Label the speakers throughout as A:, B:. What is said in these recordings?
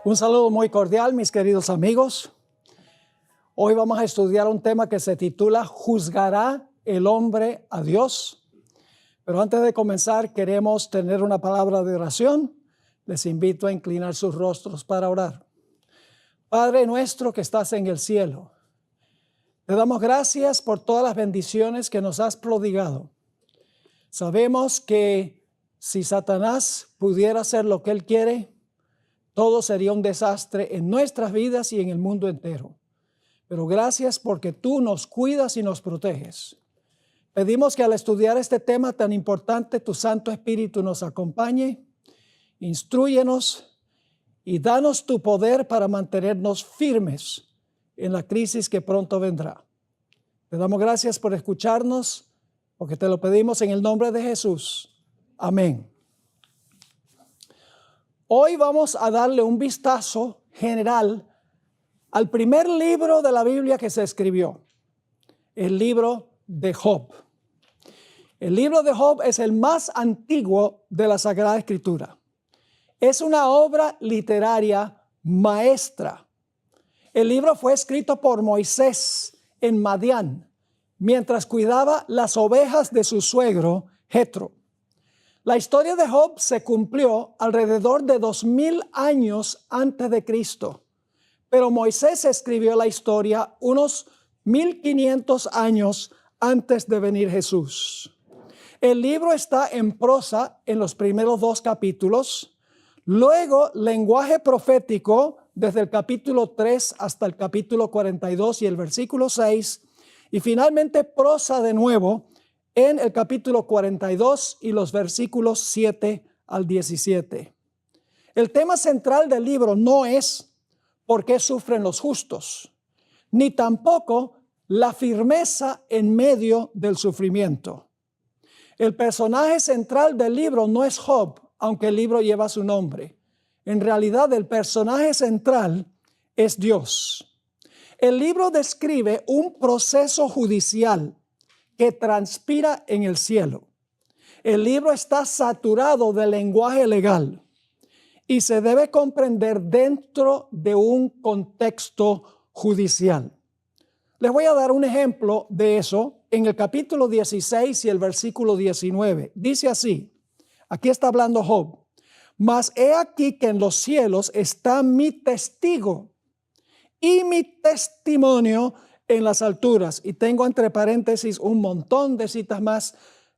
A: Un saludo muy cordial, mis queridos amigos. Hoy vamos a estudiar un tema que se titula ¿Juzgará el hombre a Dios? Pero antes de comenzar, queremos tener una palabra de oración. Les invito a inclinar sus rostros para orar. Padre nuestro que estás en el cielo, te damos gracias por todas las bendiciones que nos has prodigado. Sabemos que si Satanás pudiera hacer lo que él quiere, todo sería un desastre en nuestras vidas y en el mundo entero. Pero gracias porque tú nos cuidas y nos proteges. Pedimos que al estudiar este tema tan importante, tu Santo Espíritu nos acompañe, instrúyenos y danos tu poder para mantenernos firmes en la crisis que pronto vendrá. Te damos gracias por escucharnos, porque te lo pedimos en el nombre de Jesús. Amén. Hoy vamos a darle un vistazo general al primer libro de la Biblia que se escribió, el libro de Job. El libro de Job es el más antiguo de la Sagrada Escritura. Es una obra literaria maestra. El libro fue escrito por Moisés en Madián, mientras cuidaba las ovejas de su suegro Jetro. La historia de Job se cumplió alrededor de 2000 años antes de Cristo, pero Moisés escribió la historia unos 1500 años antes de venir Jesús. El libro está en prosa en los primeros 2 capítulos, luego lenguaje profético desde el capítulo 3 hasta el capítulo 42 y el versículo 6, y finalmente prosa de nuevo en el capítulo 42 y los versículos 7 al 17. El tema central del libro no es por qué sufren los justos, ni tampoco la firmeza en medio del sufrimiento. El personaje central del libro no es Job, aunque el libro lleva su nombre. En realidad, el personaje central es Dios. El libro describe un proceso judicial que transpira en el cielo. El libro está saturado de lenguaje legal y se debe comprender dentro de un contexto judicial. Les voy a dar un ejemplo de eso en el capítulo 16 y el versículo 19. Dice así, aquí está hablando Job: mas he aquí que en los cielos está mi testigo y mi testimonio en las alturas. Y tengo entre paréntesis un montón de citas más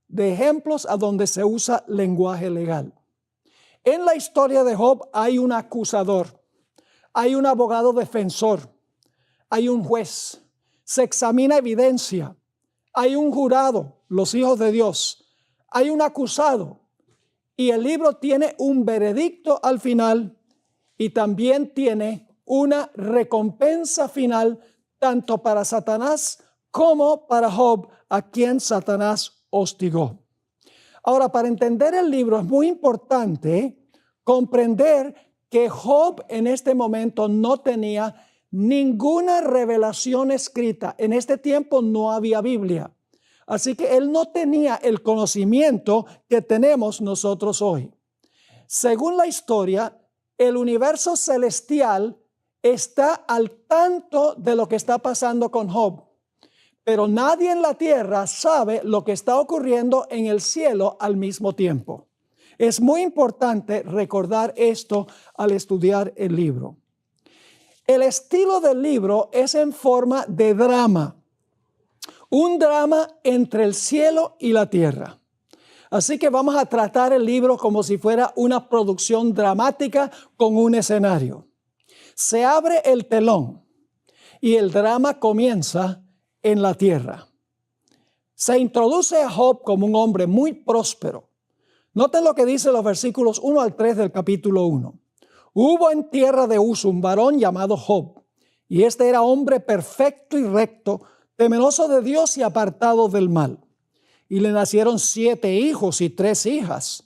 A: de ejemplos a donde se usa lenguaje legal. En la historia de Job hay un acusador, hay un abogado defensor, hay un juez, se examina evidencia, hay un jurado, los hijos de Dios, hay un acusado, y el libro tiene un veredicto al final y también tiene una recompensa final tanto para Satanás como para Job, a quien Satanás hostigó. Ahora, para entender el libro es muy importante comprender que Job en este momento no tenía ninguna revelación escrita. En este tiempo no había Biblia. Así que él no tenía el conocimiento que tenemos nosotros hoy. Según la historia, el universo celestial está al tanto de lo que está pasando con Job, pero nadie en la tierra sabe lo que está ocurriendo en el cielo al mismo tiempo. Es muy importante recordar esto al estudiar el libro. El estilo del libro es en forma de drama, un drama entre el cielo y la tierra. Así que vamos a tratar el libro como si fuera una producción dramática con un escenario. Se abre el telón y el drama comienza en la tierra. Se introduce a Job como un hombre muy próspero. Noten lo que dice los versículos 1 al 3 del capítulo 1. Hubo en tierra de Uz un varón llamado Job, y este era hombre perfecto y recto, temeroso de Dios y apartado del mal. Y le nacieron 7 hijos y 3 hijas.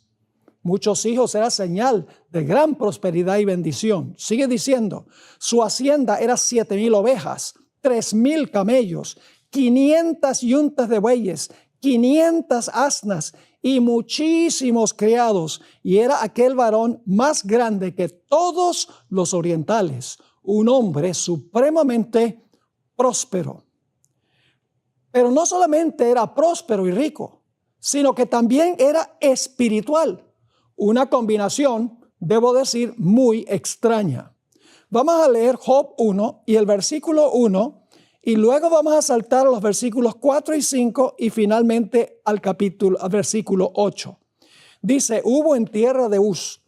A: Muchos hijos era señal de gran prosperidad y bendición. Sigue diciendo, su hacienda era 7,000 ovejas, 3,000 camellos, 500 yuntas de bueyes, 500 asnas y muchísimos criados, y era aquel varón más grande que todos los orientales, un hombre supremamente próspero. Pero no solamente era próspero y rico, sino que también era espiritual. Una combinación, debo decir, muy extraña. Vamos a leer Job 1 y el versículo 1, y luego vamos a saltar a los versículos 4 y 5 y finalmente al versículo 8. Dice, hubo en tierra de Uz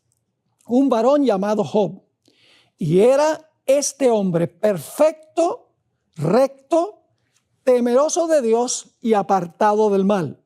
A: un varón llamado Job, y era este hombre perfecto, recto, temeroso de Dios y apartado del mal.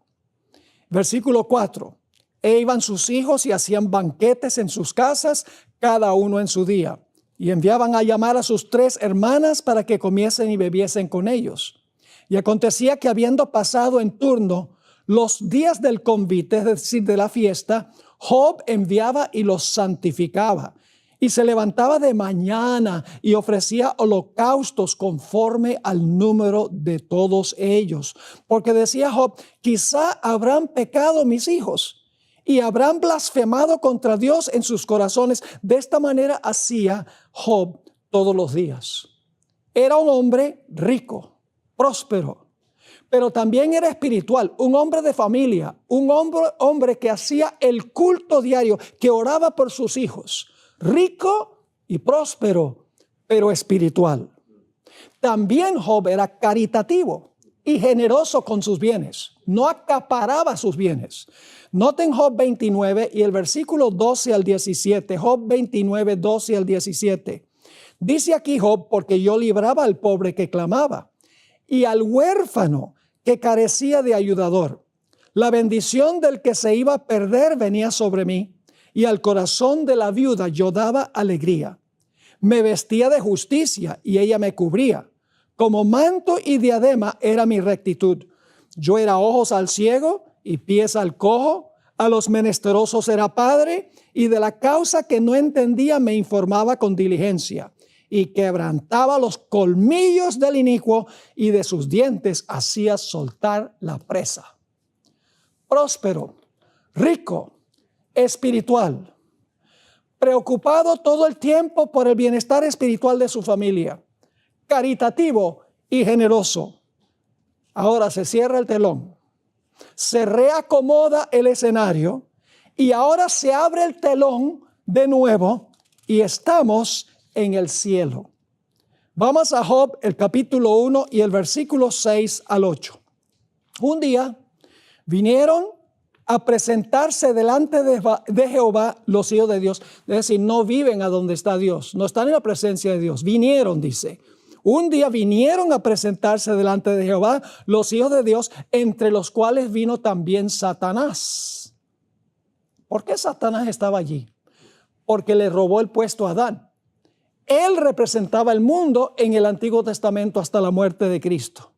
A: Versículo 4. E iban sus hijos y hacían banquetes en sus casas, cada uno en su día. Y enviaban a llamar a sus 3 hermanas para que comiesen y bebiesen con ellos. Y acontecía que habiendo pasado en turno los días del convite, es decir, de la fiesta, Job enviaba y los santificaba. Y se levantaba de mañana y ofrecía holocaustos conforme al número de todos ellos. Porque decía Job, quizá habrán pecado mis hijos y habrán blasfemado contra Dios en sus corazones. De esta manera hacía Job todos los días. Era un hombre rico, próspero, pero también era espiritual, un hombre de familia, un hombre que hacía el culto diario, que oraba por sus hijos. Rico y próspero, pero espiritual. También Job era caritativo y generoso con sus bienes. No acaparaba sus bienes. Noten Job 29 y el versículo 12 al 17. Job 29, 12 al 17. Dice aquí Job, porque yo libraba al pobre que clamaba y al huérfano que carecía de ayudador. La bendición del que se iba a perder venía sobre mí. Y al corazón de la viuda yo daba alegría. Me vestía de justicia y ella me cubría. Como manto y diadema era mi rectitud. Yo era ojos al ciego y pies al cojo. A los menesterosos era padre y de la causa que no entendía me informaba con diligencia. Y quebrantaba los colmillos del inicuo y de sus dientes hacía soltar la presa. Próspero, rico, espiritual, preocupado todo el tiempo por el bienestar espiritual de su familia, caritativo y generoso. Ahora se cierra el telón, se reacomoda el escenario y ahora se abre el telón de nuevo y estamos en el cielo. Vamos a Job, el capítulo 1 y el versículo 6 al 8. Un día vinieron a presentarse delante de Jehová los hijos de Dios. Es decir, no viven a donde está Dios, no están en la presencia de Dios. Vinieron, dice. Un día vinieron a presentarse delante de Jehová los hijos de Dios, entre los cuales vino también Satanás. ¿Por qué Satanás estaba allí? Porque le robó el puesto a Adán. Él representaba el mundo en el Antiguo Testamento hasta la muerte de Cristo.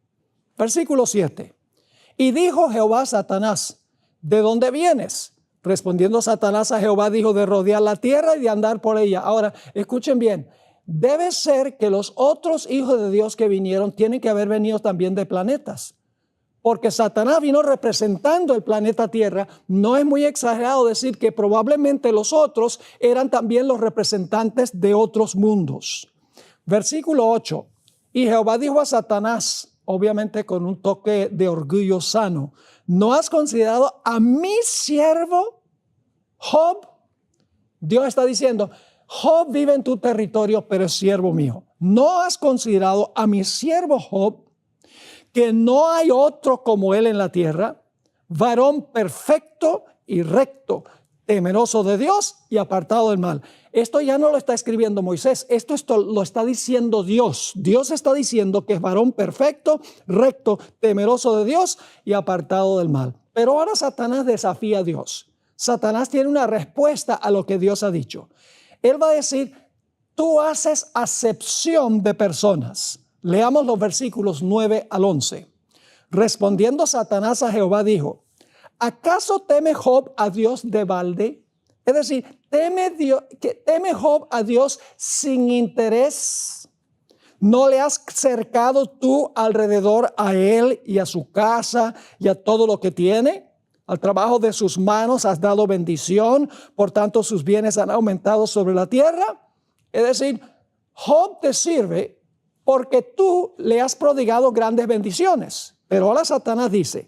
A: Versículo 7. Y dijo Jehová a Satanás, ¿de dónde vienes? Respondiendo Satanás a Jehová, dijo, de rodear la tierra y de andar por ella. Ahora, escuchen bien, debe ser que los otros hijos de Dios que vinieron tienen que haber venido también de planetas. Porque Satanás vino representando el planeta Tierra. No es muy exagerado decir que probablemente los otros eran también los representantes de otros mundos. Versículo 8. Y Jehová dijo a Satanás, obviamente con un toque de orgullo sano, ¿no has considerado a mi siervo Job? Dios está diciendo, Job vive en tu territorio, pero es siervo mío. ¿No has considerado a mi siervo Job, que no hay otro como él en la tierra, varón perfecto y recto, temeroso de Dios y apartado del mal? Esto ya no lo está escribiendo Moisés, esto lo está diciendo Dios. Dios está diciendo que es varón perfecto, recto, temeroso de Dios y apartado del mal. Pero ahora Satanás desafía a Dios. Satanás tiene una respuesta a lo que Dios ha dicho. Él va a decir, tú haces acepción de personas. Leamos los versículos 9 al 11. Respondiendo Satanás a Jehová dijo, ¿acaso teme Job a Dios de balde? Es decir, ¿teme Job a Dios sin interés? ¿No le has cercado tú alrededor a él y a su casa y a todo lo que tiene? Al trabajo de sus manos has dado bendición, por tanto sus bienes han aumentado sobre la tierra. Es decir, Job te sirve porque tú le has prodigado grandes bendiciones. Pero ahora Satanás dice,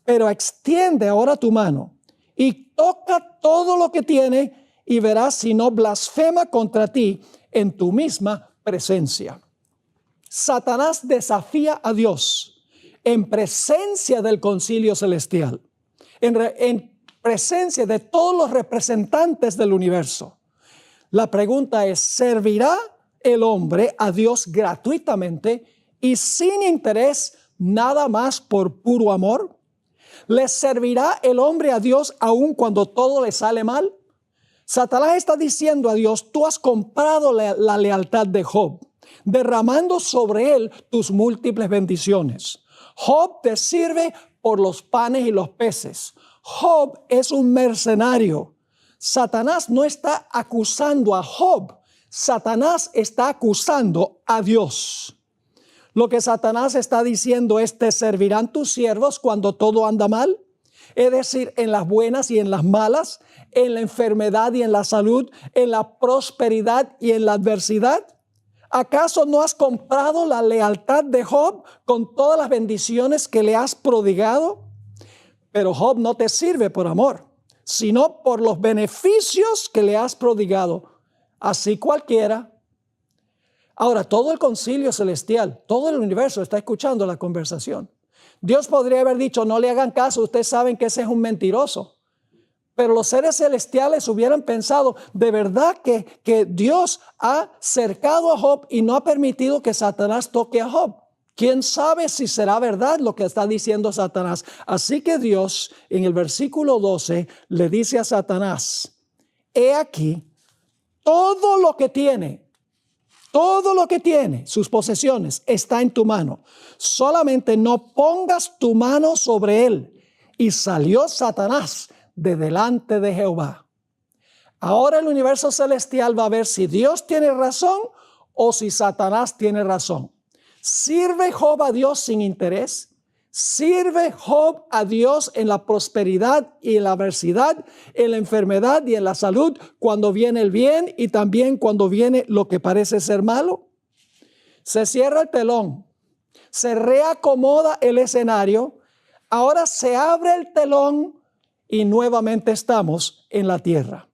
A: pero extiende ahora tu mano y toca todo lo que tiene y verás si no blasfema contra ti en tu misma presencia. Satanás desafía a Dios en presencia del concilio celestial, en presencia de todos los representantes del universo. La pregunta es, ¿servirá el hombre a Dios gratuitamente y sin interés, nada más por puro amor? ¿Le servirá el hombre a Dios aun cuando todo le sale mal? Satanás está diciendo a Dios, tú has comprado la lealtad de Job, derramando sobre él tus múltiples bendiciones. Job te sirve por los panes y los peces. Job es un mercenario. Satanás no está acusando a Job, Satanás está acusando a Dios. Lo que Satanás está diciendo es, ¿te servirán tus siervos cuando todo anda mal? Es decir, en las buenas y en las malas, en la enfermedad y en la salud, en la prosperidad y en la adversidad. ¿Acaso no has comprado la lealtad de Job con todas las bendiciones que le has prodigado? Pero Job no te sirve por amor, sino por los beneficios que le has prodigado. Así cualquiera. Ahora, todo el concilio celestial, todo el universo está escuchando la conversación. Dios podría haber dicho, no le hagan caso, ustedes saben que ese es un mentiroso. Pero los seres celestiales hubieran pensado, de verdad que Dios ha cercado a Job y no ha permitido que Satanás toque a Job. ¿Quién sabe si será verdad lo que está diciendo Satanás? Así que Dios, en el versículo 12, le dice a Satanás, he aquí, todo lo que tiene, sus posesiones, está en tu mano. Solamente no pongas tu mano sobre él. Y salió Satanás de delante de Jehová. Ahora el universo celestial va a ver si Dios tiene razón o si Satanás tiene razón. ¿Sirve Job a Dios sin interés? ¿Sirve Job a Dios en la prosperidad y en la adversidad, en la enfermedad y en la salud, cuando viene el bien y también cuando viene lo que parece ser malo? Se cierra el telón, se reacomoda el escenario, ahora se abre el telón y nuevamente estamos en la tierra.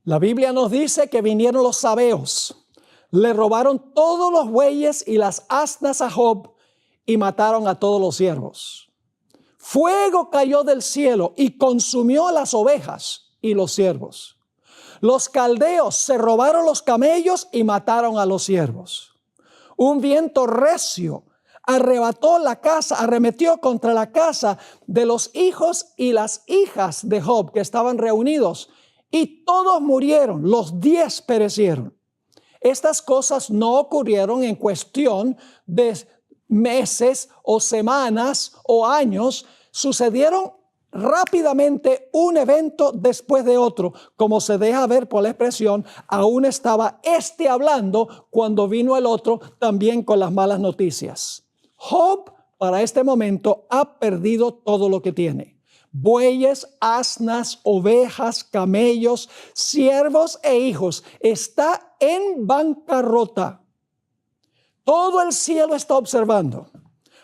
A: La Biblia nos dice que vinieron los sabeos, le robaron todos los bueyes y las asnas a Job y mataron a todos los siervos. Fuego cayó del cielo y consumió las ovejas y los siervos. Los caldeos se robaron los camellos y mataron a los siervos. Un viento recio arremetió contra la casa de los hijos y las hijas de Job que estaban reunidos, y todos murieron, los 10 perecieron. Estas cosas no ocurrieron en cuestión de meses o semanas o años, sucedieron rápidamente, un evento después de otro, como se deja ver por la expresión, aún estaba hablando cuando vino el otro también con las malas noticias. Job, para este momento, ha perdido todo lo que tiene. Bueyes, asnas, ovejas, camellos, siervos e hijos. Está en bancarrota. Todo el cielo está observando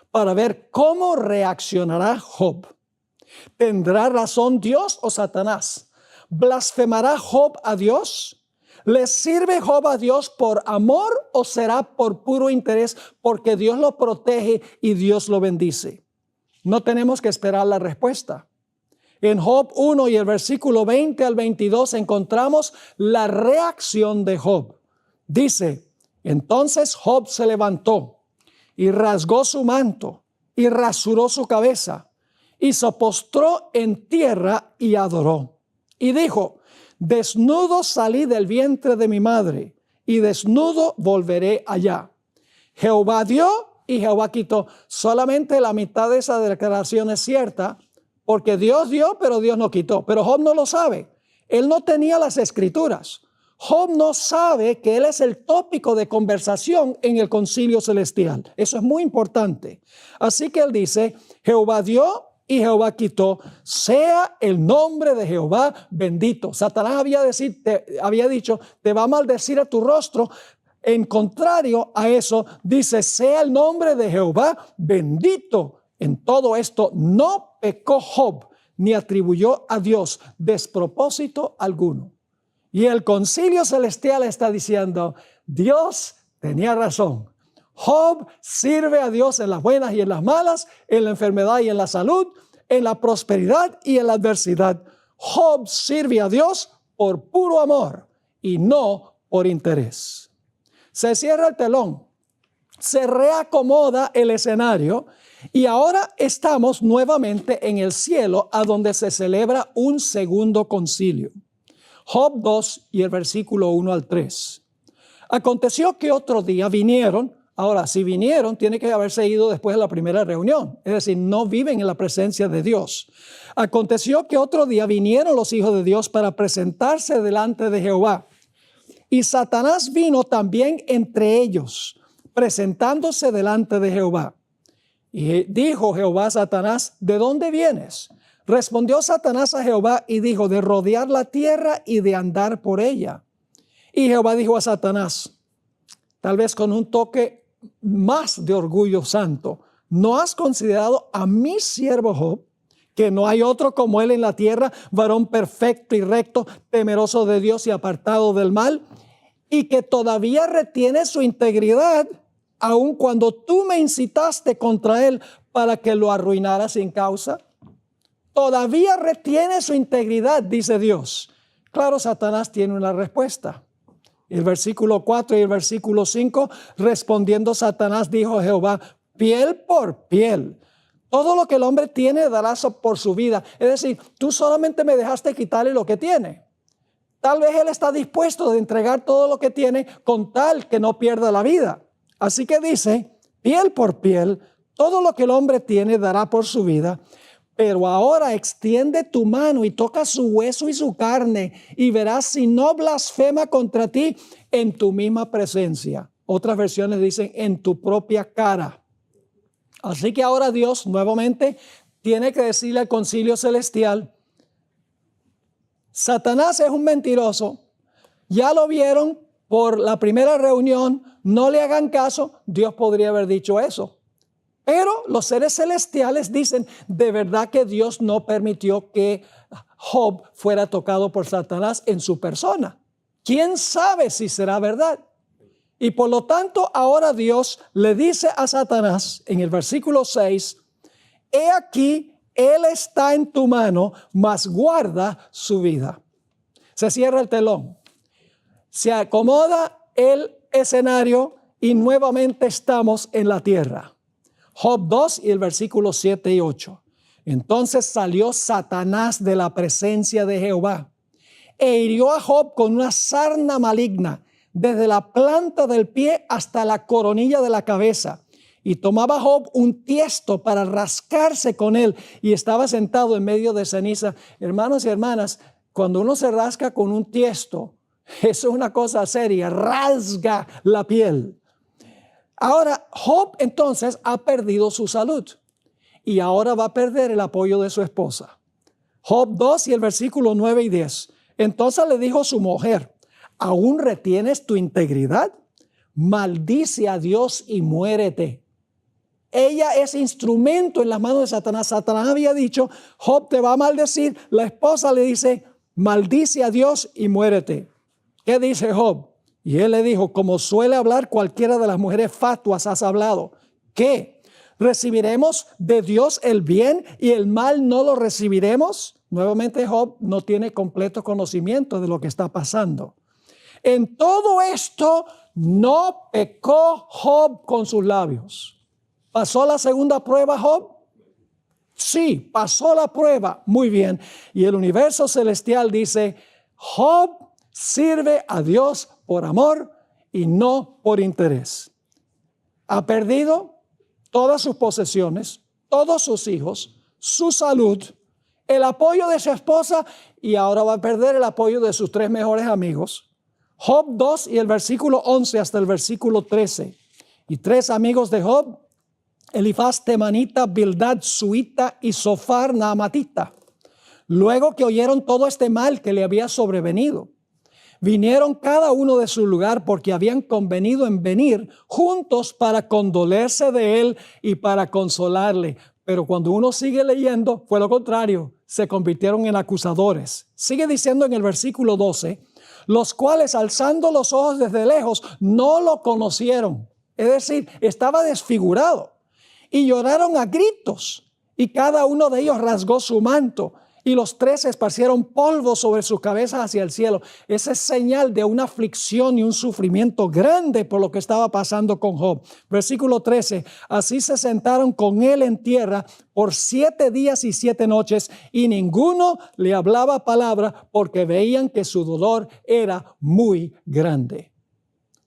A: para ver cómo reaccionará Job. ¿Tendrá razón Dios o Satanás? ¿Blasfemará Job a Dios? ¿Le sirve Job a Dios por amor o será por puro interés porque Dios lo protege y Dios lo bendice? No tenemos que esperar la respuesta. En Job 1 y el versículo 20 al 22 encontramos la reacción de Job. Dice, entonces Job se levantó y rasgó su manto y rasuró su cabeza y se postró en tierra y adoró. Y dijo, desnudo salí del vientre de mi madre y desnudo volveré allá. Jehová dio y Jehová quitó. Solamente la mitad de esa declaración es cierta, porque Dios dio, pero Dios no quitó. Pero Job no lo sabe. Él no tenía las escrituras. Job no sabe que él es el tópico de conversación en el concilio celestial. Eso es muy importante. Así que él dice, Jehová dio y Jehová quitó. Sea el nombre de Jehová bendito. Satanás había dicho, te va a maldecir a tu rostro. En contrario a eso, dice, sea el nombre de Jehová bendito. En todo esto no pecó Job, ni atribuyó a Dios despropósito alguno. Y el concilio celestial está diciendo, Dios tenía razón. Job sirve a Dios en las buenas y en las malas, en la enfermedad y en la salud, en la prosperidad y en la adversidad. Job sirve a Dios por puro amor y no por interés. Se cierra el telón, se reacomoda el escenario y ahora estamos nuevamente en el cielo, a donde se celebra un segundo concilio. Job 2 y el versículo 1 al 3. Aconteció que otro día vinieron. Ahora, si vinieron, tiene que haberse ido después de la primera reunión. Es decir, no viven en la presencia de Dios. Aconteció que otro día vinieron los hijos de Dios para presentarse delante de Jehová. Y Satanás vino también entre ellos, presentándose delante de Jehová. Y dijo Jehová a Satanás, ¿de dónde vienes? Respondió Satanás a Jehová y dijo, de rodear la tierra y de andar por ella. Y Jehová dijo a Satanás, tal vez con un toque más de orgullo santo, ¿no has considerado a mi siervo Job, que no hay otro como él en la tierra, varón perfecto y recto, temeroso de Dios y apartado del mal, y que todavía retiene su integridad, aun cuando tú me incitaste contra él para que lo arruinara sin causa? Todavía retiene su integridad, dice Dios. Claro, Satanás tiene una respuesta. El versículo 4 y el versículo 5, respondiendo Satanás, dijo a Jehová, piel por piel. Todo lo que el hombre tiene dará por su vida. Es decir, tú solamente me dejaste quitarle lo que tiene. Tal vez él está dispuesto de entregar todo lo que tiene con tal que no pierda la vida. Así que dice, piel por piel, todo lo que el hombre tiene dará por su vida. Pero ahora extiende tu mano y toca su hueso y su carne y verás si no blasfema contra ti en tu misma presencia. Otras versiones dicen en tu propia cara. Así que ahora Dios nuevamente tiene que decirle al concilio celestial, Satanás es un mentiroso, ya lo vieron por la primera reunión, no le hagan caso. Dios podría haber dicho eso. Pero los seres celestiales dicen, de verdad que Dios no permitió que Job fuera tocado por Satanás en su persona. ¿Quién sabe si será verdad? Y por lo tanto, ahora Dios le dice a Satanás en el versículo 6, he aquí, él está en tu mano, mas guarda su vida. Se cierra el telón. Se acomoda el escenario y nuevamente estamos en la tierra. Job 2 y el versículo 7 y 8. Entonces salió Satanás de la presencia de Jehová e hirió a Job con una sarna maligna desde la planta del pie hasta la coronilla de la cabeza. Y tomaba Job un tiesto para rascarse con él y estaba sentado en medio de ceniza. Hermanos y hermanas, cuando uno se rasca con un tiesto, eso es una cosa seria, rasga la piel. Ahora, Job entonces ha perdido su salud y ahora va a perder el apoyo de su esposa. Job 2 y el versículo 9 y 10. Entonces le dijo su mujer, ¿aún retienes tu integridad? Maldice a Dios y muérete. Ella es instrumento en las manos de Satanás. Satanás había dicho, Job te va a maldecir. La esposa le dice, maldice a Dios y muérete. ¿Qué dice Job? Y él le dijo, como suele hablar cualquiera de las mujeres fatuas, has hablado. ¿Qué? ¿Recibiremos de Dios el bien y el mal no lo recibiremos? Nuevamente Job no tiene completo conocimiento de lo que está pasando. En todo esto no pecó Job con sus labios. ¿Pasó la segunda prueba Job? Sí, pasó la prueba. Muy bien. Y el universo celestial dice, Job sirve a Dios por amor y no por interés. Ha perdido todas sus posesiones, todos sus hijos, su salud, el apoyo de su esposa y ahora va a perder el apoyo de sus 3 mejores amigos. Job 2 y el versículo 11 hasta el versículo 13. Y 3 amigos de Job Elifaz temanita, Bildad suita y Sofar naamatita. Luego que oyeron todo este mal que le había sobrevenido, vinieron cada uno de su lugar porque habían convenido en venir juntos para condolerse de él y para consolarle. Pero cuando uno sigue leyendo, fue lo contrario, se convirtieron en acusadores. Sigue diciendo en el versículo 12, los cuales alzando los ojos desde lejos no lo conocieron. Es decir, estaba desfigurado y lloraron a gritos y cada uno de ellos rasgó su manto. Y los tres esparcieron polvo sobre sus cabezas hacia el cielo. Esa es señal de una aflicción y un sufrimiento grande por lo que estaba pasando con Job. Versículo 13. Así se sentaron con él en tierra por 7 días y 7 noches, y ninguno le hablaba palabra porque veían que su dolor era muy grande.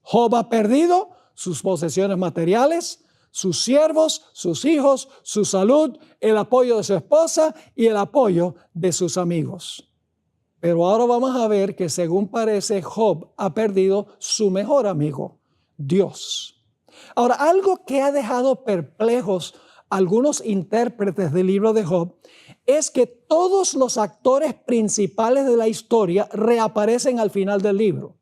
A: Job ha perdido sus posesiones materiales, sus siervos, sus hijos, su salud, el apoyo de su esposa y el apoyo de sus amigos. Pero ahora vamos a ver que según parece Job ha perdido su mejor amigo, Dios. Ahora, algo que ha dejado perplejos a algunos intérpretes del libro de Job es que todos los actores principales de la historia reaparecen al final del libro.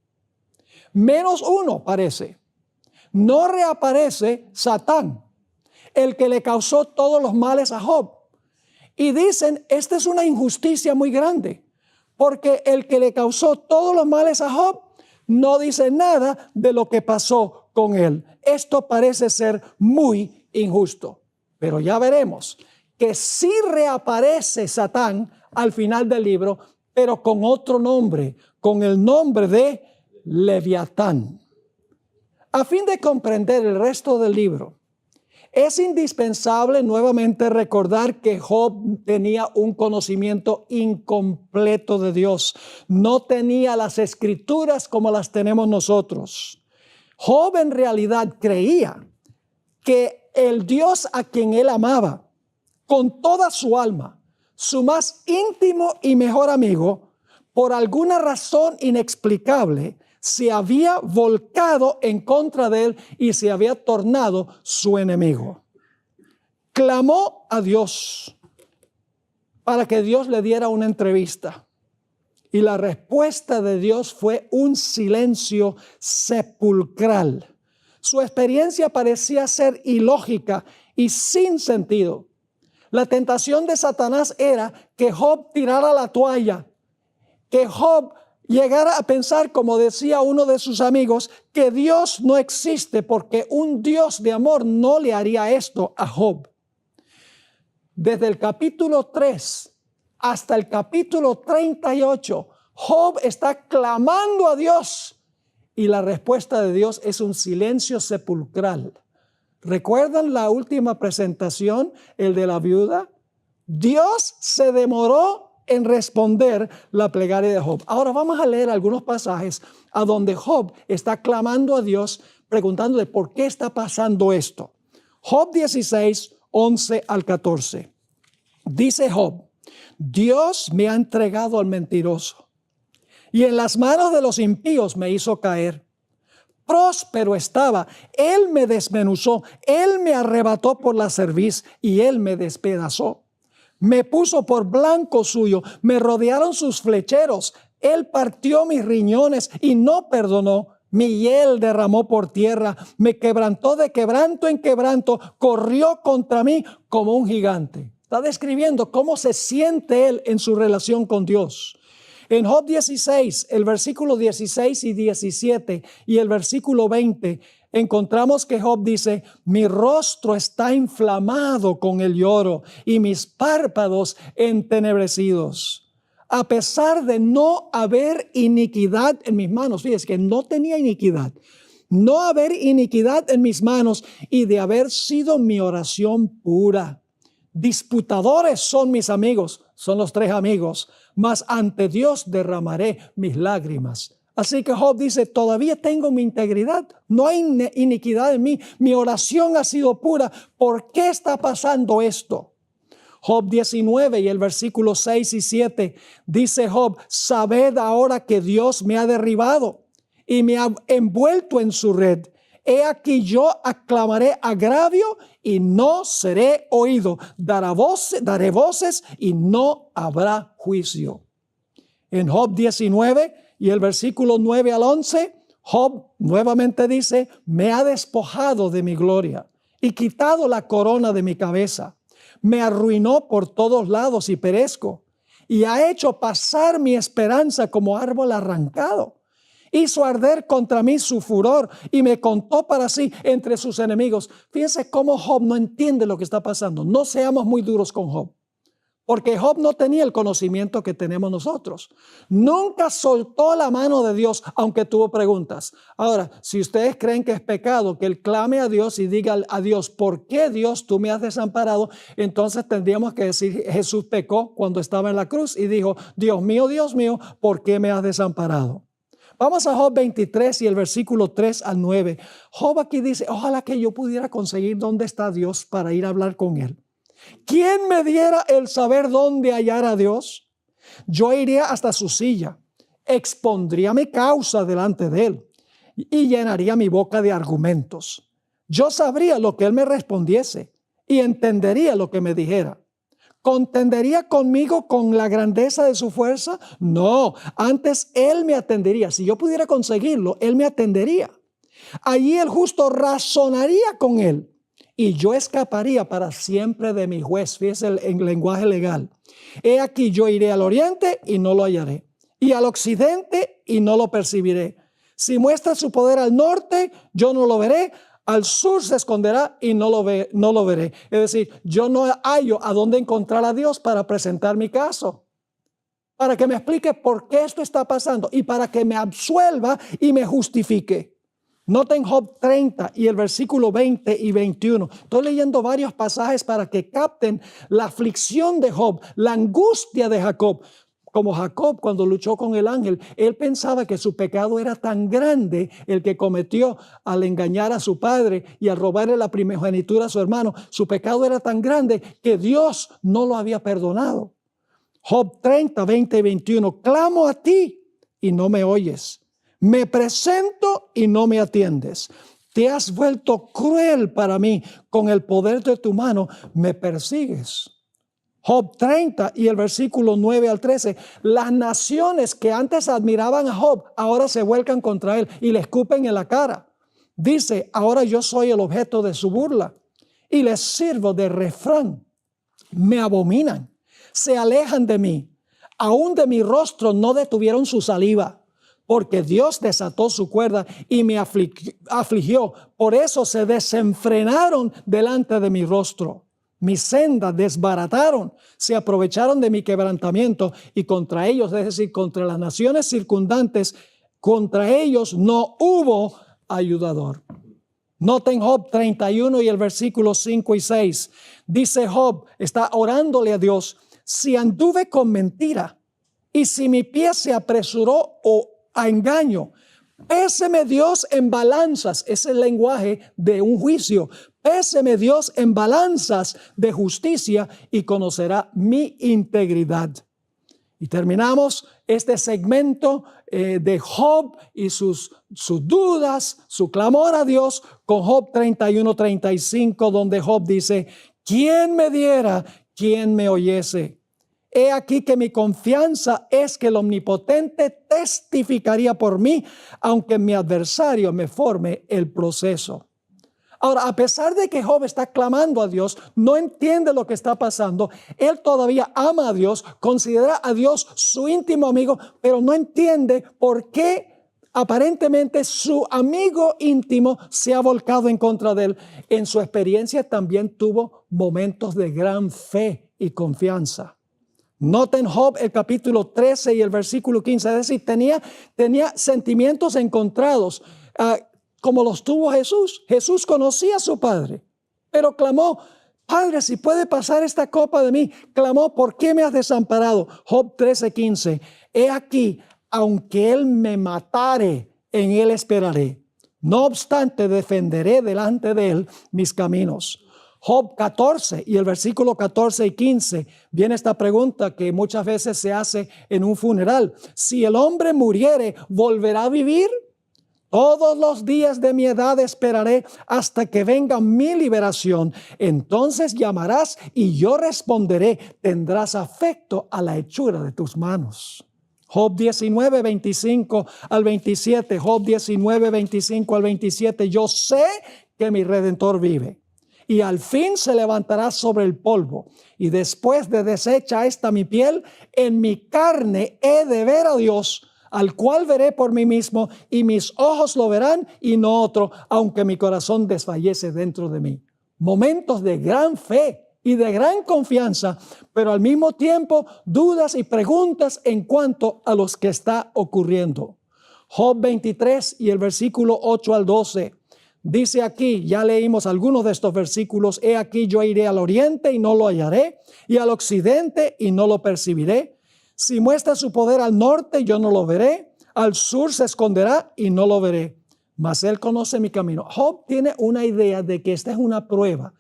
A: Menos uno parece. No reaparece Satán, el que le causó todos los males a Job. Y dicen, esta es una injusticia muy grande, porque el que le causó todos los males a Job no dice nada de lo que pasó con él. Esto parece ser muy injusto. Pero ya veremos que sí reaparece Satán al final del libro, pero con otro nombre, con el nombre de Leviatán. A fin de comprender el resto del libro, es indispensable nuevamente recordar que Job tenía un conocimiento incompleto de Dios. No tenía las escrituras como las tenemos nosotros. Job en realidad creía que el Dios a quien él amaba con toda su alma, su más íntimo y mejor amigo, por alguna razón inexplicable, se había volcado en contra de él y se había tornado su enemigo. Clamó a Dios para que Dios le diera una entrevista. Y la respuesta de Dios fue un silencio sepulcral. Su experiencia parecía ser ilógica y sin sentido. La tentación de Satanás era que Job tirara la toalla, que Job llegara a pensar, como decía uno de sus amigos, que Dios no existe porque un Dios de amor no le haría esto a Job. Desde el capítulo 3 hasta el capítulo 38, Job está clamando a Dios y la respuesta de Dios es un silencio sepulcral. ¿Recuerdan la última presentación, el de la viuda? Dios se demoró en responder la plegaria de Job. Ahora vamos a leer algunos pasajes a donde Job está clamando a Dios, preguntándole por qué está pasando esto. Job 16, 11 al 14. Dice Job, Dios me ha entregado al mentiroso y en las manos de los impíos me hizo caer. Próspero estaba, él me desmenuzó, él me arrebató por la cerviz y él me despedazó. Me puso por blanco suyo, me rodearon sus flecheros. Él partió mis riñones y no perdonó. Mi hiel derramó por tierra, me quebrantó de quebranto en quebranto, corrió contra mí como un gigante. Está describiendo cómo se siente él en su relación con Dios. En Job 16, el versículo 16 y 17 y el versículo 20, encontramos que Job dice, mi rostro está inflamado con el lloro y mis párpados entenebrecidos. A pesar de no haber iniquidad en mis manos, fíjese que no tenía iniquidad, no haber iniquidad en mis manos y de haber sido mi oración pura. Disputadores son mis amigos, son los 3 amigos, mas ante Dios derramaré mis lágrimas. Así que Job dice, todavía tengo mi integridad, no hay iniquidad en mí, mi oración ha sido pura. ¿Por qué está pasando esto? Job 19 y el versículo 6 y 7 dice Job, sabed ahora que Dios me ha derribado y me ha envuelto en su red He aquí yo aclamaré agravio y no seré oído. Daré voces y no habrá juicio. En Job 19 y el versículo 9 al 11, Job nuevamente dice, me ha despojado de mi gloria y quitado la corona de mi cabeza. Me arruinó por todos lados y perezco, y ha hecho pasar mi esperanza como árbol arrancado. Hizo arder contra mí su furor y me contó para sí entre sus enemigos. Fíjense cómo Job no entiende lo que está pasando. No seamos muy duros con Job, porque Job no tenía el conocimiento que tenemos nosotros. Nunca soltó la mano de Dios, aunque tuvo preguntas. Ahora, si ustedes creen que es pecado que él clame a Dios y diga a Dios, ¿por qué Dios tú me has desamparado? Entonces tendríamos que decir, Jesús pecó cuando estaba en la cruz y dijo, Dios mío, ¿por qué me has desamparado? Vamos a Job 23 y el versículo 3 al 9. Job aquí dice, ojalá que yo pudiera conseguir dónde está Dios para ir a hablar con él. ¿Quién me diera el saber dónde hallar a Dios? Yo iría hasta su silla, expondría mi causa delante de él y llenaría mi boca de argumentos. Yo sabría lo que él me respondiese y entendería lo que me dijera. ¿Contendería conmigo con la grandeza de su fuerza? No, antes él me atendería. Si yo pudiera conseguirlo, él me atendería. Allí el justo razonaría con él y yo escaparía para siempre de mi juez. Fíjese el lenguaje legal. He aquí yo iré al oriente y no lo hallaré, y al occidente y no lo percibiré. Si muestra su poder al norte, yo no lo veré. Al sur se esconderá y no lo veré. Es decir, yo no hallo a dónde encontrar a Dios para presentar mi caso, para que me explique por qué esto está pasando y para que me absuelva y me justifique. Noten Job 30 y el versículo 20 y 21. Estoy leyendo varios pasajes para que capten la aflicción de Job, la angustia de Jacob. Como Jacob cuando luchó con el ángel, él pensaba que su pecado era tan grande, el que cometió al engañar a su padre y al robarle la primogenitura a su hermano. Su pecado era tan grande que Dios no lo había perdonado. Job 30, 20 y 21. Clamo a ti y no me oyes. Me presento y no me atiendes. Te has vuelto cruel para mí. Con el poder de tu mano me persigues. Job 30 y el versículo 9 al 13. Las naciones que antes admiraban a Job ahora se vuelcan contra él y le escupen en la cara. Dice, ahora yo soy el objeto de su burla y les sirvo de refrán. Me abominan, se alejan de mí. Aún de mi rostro no detuvieron su saliva, porque Dios desató su cuerda y me afligió. Por eso se desenfrenaron delante de mi rostro. Mi senda desbarataron, se aprovecharon de mi quebrantamiento y contra ellos, es decir, contra las naciones circundantes, contra ellos no hubo ayudador. Noten Job 31 y el versículo 5 y 6. Dice Job, está orándole a Dios, si anduve con mentira y si mi pie se apresuró a engaño, péseme Dios en balanzas. Es el lenguaje de un juicio. Péseme Dios en balanzas de justicia y conocerá mi integridad. Y terminamos este segmento de Job y sus dudas, su clamor a Dios con Job 31-35, donde Job dice, ¿quién me diera, quién me oyese? He aquí que mi confianza es que el Omnipotente testificaría por mí, aunque mi adversario me forme el proceso. Ahora, a pesar de que Job está clamando a Dios, no entiende lo que está pasando, él todavía ama a Dios, considera a Dios su íntimo amigo, pero no entiende por qué aparentemente su amigo íntimo se ha volcado en contra de él. En su experiencia también tuvo momentos de gran fe y confianza. Noten Job el capítulo 13 y el versículo 15, es decir, tenía sentimientos encontrados, como los tuvo Jesús. Jesús conocía a su Padre, pero clamó, Padre, si puede pasar esta copa de mí. Clamó, ¿por qué me has desamparado? Job 13:15, he aquí, aunque él me matare, en él esperaré. No obstante, defenderé delante de él mis caminos. Job 14 y el versículo 14 y 15, viene esta pregunta que muchas veces se hace en un funeral. Si el hombre muriere, ¿volverá a vivir? Todos los días de mi edad esperaré hasta que venga mi liberación. Entonces llamarás y yo responderé. Tendrás afecto a la hechura de tus manos. Job 19, 25 al 27. Job 19, 25 al 27. Yo sé que mi Redentor vive y al fin se levantará sobre el polvo. Y después de deshecha esta mi piel, en mi carne he de ver a Dios, al cual veré por mí mismo, y mis ojos lo verán y no otro, aunque mi corazón desfallece dentro de mí. Momentos de gran fe y de gran confianza, pero al mismo tiempo dudas y preguntas en cuanto a lo que está ocurriendo. Job 23 y el versículo 8 al 12. Dice aquí, ya leímos algunos de estos versículos: he aquí yo iré al oriente y no lo hallaré, y al occidente y no lo percibiré. Si muestra su poder al norte, yo no lo veré, al sur se esconderá y no lo veré. Mas él conoce mi camino. Job tiene una idea de que esta es una prueba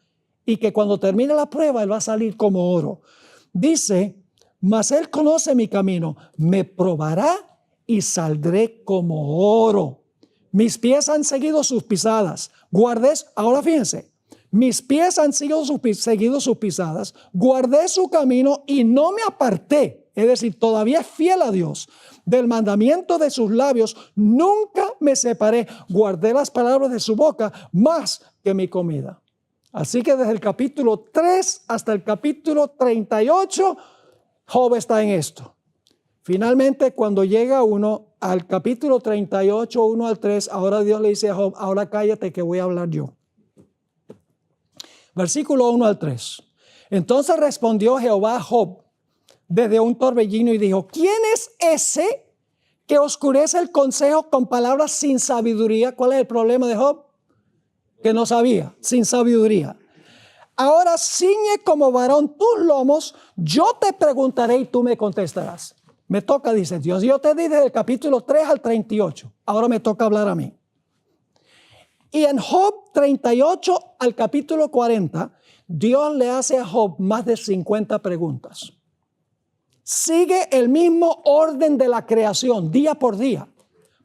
A: y que cuando termine la prueba él va a salir como oro. Dice, mas él conoce mi camino, me probará y saldré como oro. Mis pies han seguido sus pisadas. Ahora fíjense, mis pies han seguido sus pisadas. Guardé su camino y no me aparté. Es decir, todavía es fiel a Dios. Del mandamiento de sus labios nunca me separé. Guardé las palabras de su boca más que mi comida. Así que desde el capítulo 3 hasta el capítulo 38, Job está en esto. Finalmente, cuando llega uno al capítulo 38, 1 al 3, ahora Dios le dice a Job, ahora cállate que voy a hablar yo. Versículo 1 al 3. Entonces respondió Jehová a Job desde un torbellino y dijo, ¿quién es ese que oscurece el consejo con palabras sin sabiduría? ¿Cuál es el problema de Job? Que no sabía, sin sabiduría. Ahora ciñe como varón tus lomos, yo te preguntaré y tú me contestarás. Me toca, dice Dios. Yo te di desde el capítulo 3 al 38. Ahora me toca hablar a mí. Y en Job 38 al capítulo 40, Dios le hace a Job más de 50 preguntas. Sigue el mismo orden de la creación, día por día,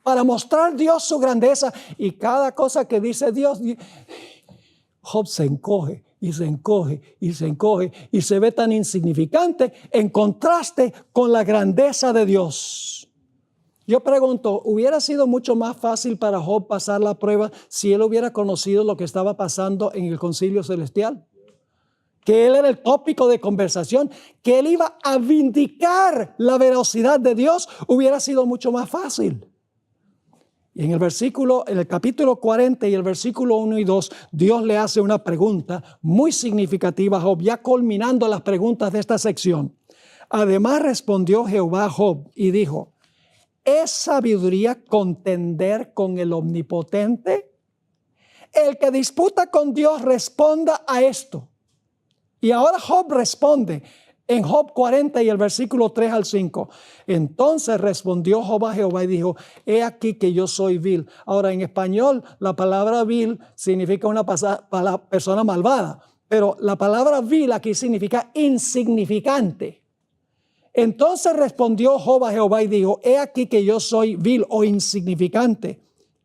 A: para mostrar Dios su grandeza. Y cada cosa que dice Dios, Job se encoge y se encoge y se encoge y se ve tan insignificante en contraste con la grandeza de Dios. Yo pregunto, ¿hubiera sido mucho más fácil para Job pasar la prueba si él hubiera conocido lo que estaba pasando en el concilio celestial? Que él era el tópico de conversación, que él iba a vindicar la veracidad de Dios, hubiera sido mucho más fácil. Y en el capítulo 40 y el versículo 1 y 2, Dios le hace una pregunta muy significativa a Job, ya culminando las preguntas de esta sección. Además respondió Jehová a Job y dijo, ¿es sabiduría contender con el Omnipotente? El que disputa con Dios responda a esto. Y ahora Job responde en Job 40 y el versículo 3 al 5. Entonces respondió Job a Jehová y dijo, he aquí que yo soy vil. Ahora en español la palabra vil significa una persona malvada, pero la palabra vil aquí significa insignificante. Entonces respondió Job a Jehová y dijo, he aquí que yo soy vil o insignificante.